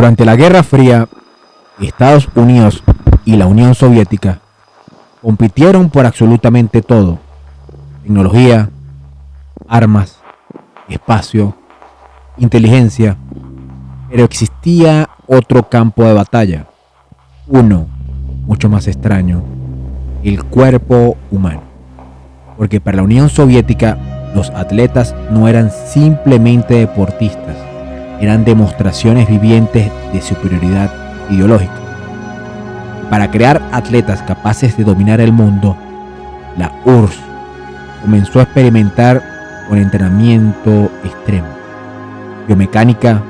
Durante la Guerra Fría, Estados Unidos y la Unión Soviética compitieron por absolutamente todo: tecnología, armas, espacio, inteligencia. Pero existía otro campo de batalla, uno mucho más extraño: el cuerpo humano. Porque para la Unión Soviética, los atletas no eran simplemente deportistas, eran demostraciones vivientes de superioridad ideológica. Para crear atletas capaces de dominar el mundo, la URSS comenzó a experimentar con entrenamiento extremo: biomecánica,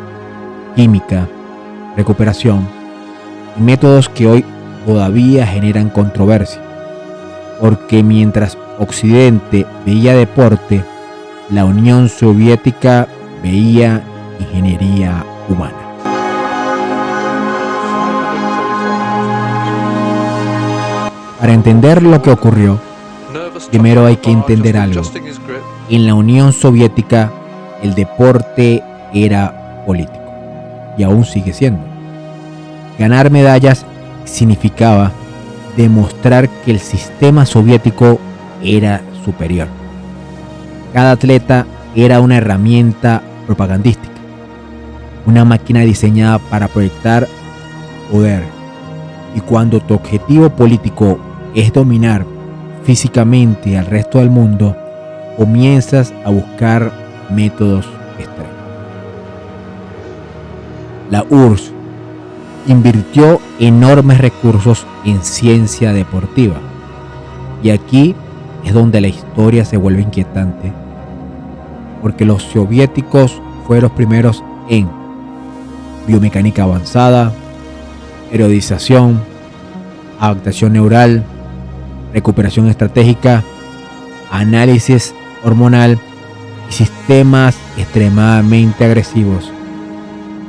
química, recuperación y métodos que hoy todavía generan controversia. Porque mientras Occidente veía deporte, la Unión Soviética veía ingeniería humana. Para entender lo que ocurrió, primero hay que entender algo. En la Unión Soviética, el deporte era político, y aún sigue siendo. Ganar medallas significaba demostrar que el sistema soviético era superior. Cada atleta era una herramienta propagandística, una máquina diseñada para proyectar poder. Y cuando tu objetivo político es dominar físicamente al resto del mundo, comienzas a buscar métodos extremos. La URSS invirtió enormes recursos en ciencia deportiva. Y aquí es donde la historia se vuelve inquietante, porque los soviéticos fueron los primeros en biomecánica avanzada, periodización, adaptación neural, recuperación estratégica, análisis hormonal y sistemas extremadamente agresivos.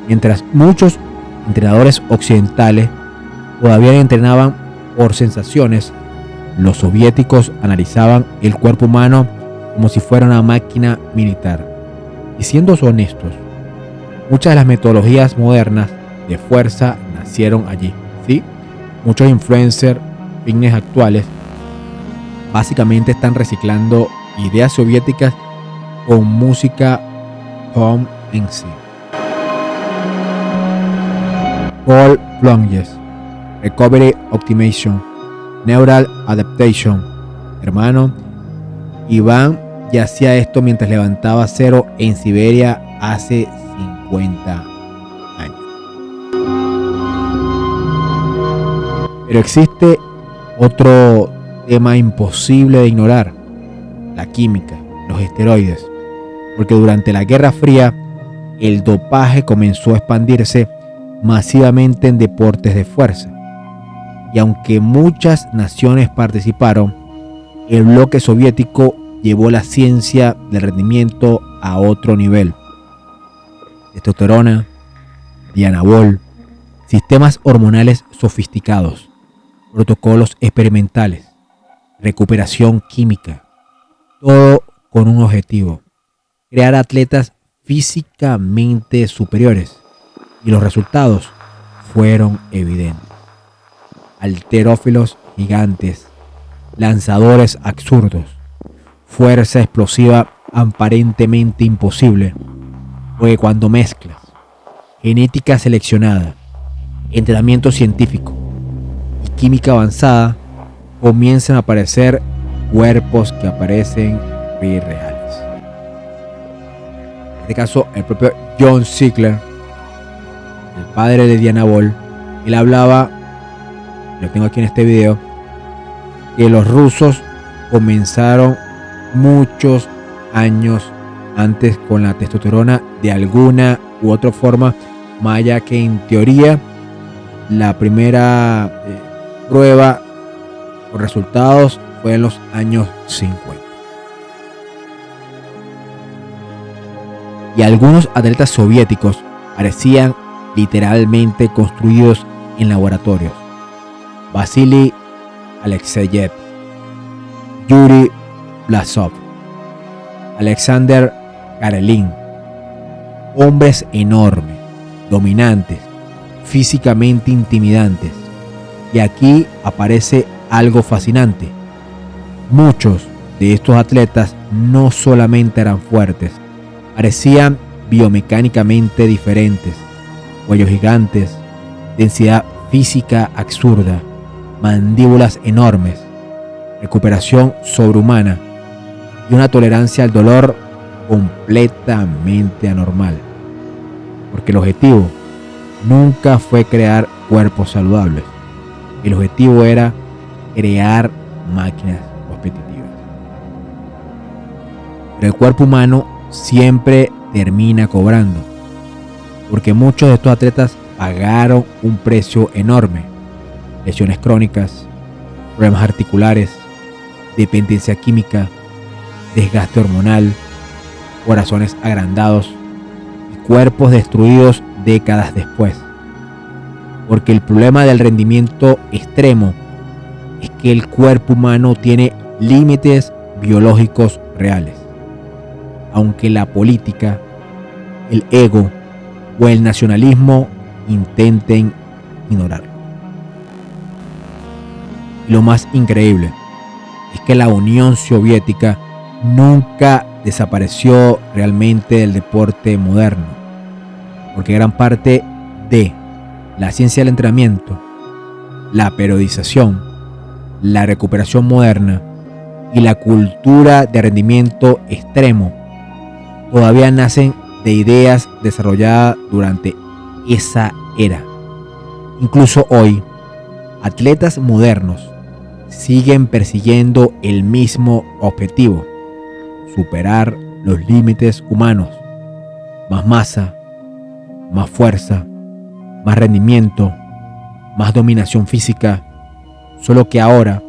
Mientras muchos entrenadores occidentales todavía entrenaban por sensaciones, los soviéticos analizaban el cuerpo humano como si fuera una máquina militar. Y siendo honestos, muchas de las metodologías modernas de fuerza nacieron allí. ¿Sí? Muchos influencers fitness actuales básicamente están reciclando ideas soviéticas con música pop en sí. Paul Plunges, Recovery Optimization, Neural Adaptation. Hermano, Iván ya hacía esto mientras levantaba cero en Siberia hace 50 años. Pero existe otro tema imposible de ignorar: la química, los esteroides. Porque durante la Guerra Fría, el dopaje comenzó a expandirse masivamente en deportes de fuerza. Y aunque muchas naciones participaron, el bloque soviético llevó la ciencia del rendimiento a otro nivel. Testosterona, dianabol, sistemas hormonales sofisticados, protocolos experimentales, recuperación química, todo con un objetivo: crear atletas físicamente superiores. Y los resultados fueron evidentes: halterófilos gigantes, lanzadores absurdos, fuerza explosiva aparentemente imposible. Porque cuando mezclas genética seleccionada, entrenamiento científico y química avanzada, comienzan a aparecer cuerpos que aparecen irreales. En este caso, el propio John Ziegler, el padre de Dianabol, él hablaba, lo tengo aquí en este video, que los rusos comenzaron muchos años antes con la testosterona de alguna u otra forma, más allá que en teoría la primera prueba o resultados fue en los años 50. Y algunos atletas soviéticos parecían literalmente construidos en laboratorios: Vasily Alexeyev, Yuri Blasov, Alexander Karelin. Hombres enormes, dominantes, físicamente intimidantes. Y aquí aparece algo fascinante. Muchos de estos atletas no solamente eran fuertes, parecían biomecánicamente diferentes. Cuellos gigantes, densidad física absurda, mandíbulas enormes, recuperación sobrehumana y una tolerancia al dolor completamente anormal. Porque el objetivo nunca fue crear cuerpos saludables. El objetivo era crear máquinas competitivas. Pero el cuerpo humano siempre termina cobrando, porque muchos de estos atletas pagaron un precio enorme: lesiones crónicas, problemas articulares, dependencia química, desgaste hormonal, corazones agrandados y cuerpos destruidos décadas después. Porque el problema del rendimiento extremo es que el cuerpo humano tiene límites biológicos reales, aunque la política, el ego o el nacionalismo intenten ignorarlo. Y lo más increíble es que la Unión Soviética nunca desapareció realmente del deporte moderno, porque gran parte de la ciencia del entrenamiento, la periodización, la recuperación moderna y la cultura de rendimiento extremo todavía nacen de ideas desarrolladas durante esa era. Incluso hoy, atletas modernos siguen persiguiendo el mismo objetivo: superar los límites humanos. Más masa, más fuerza, más rendimiento, más dominación física. Solo que ahora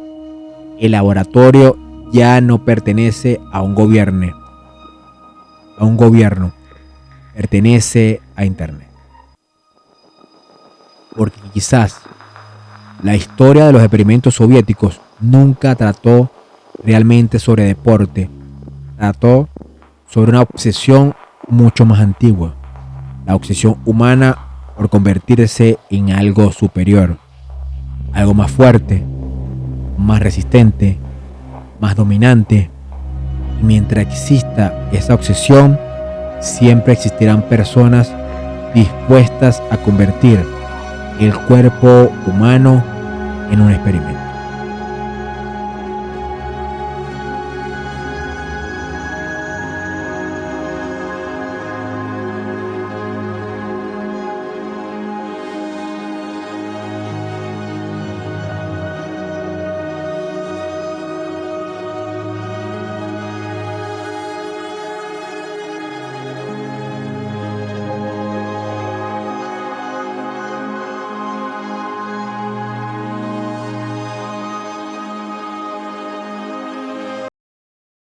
el laboratorio ya no pertenece a un gobierno, pertenece a Internet. Porque quizás la historia de los experimentos soviéticos nunca trató realmente sobre deporte, trató sobre una obsesión mucho más antigua: la obsesión humana por convertirse en algo superior, algo más fuerte, más resistente, más dominante. Y mientras exista esa obsesión, siempre existirán personas dispuestas a convertir el cuerpo humano en un experimento.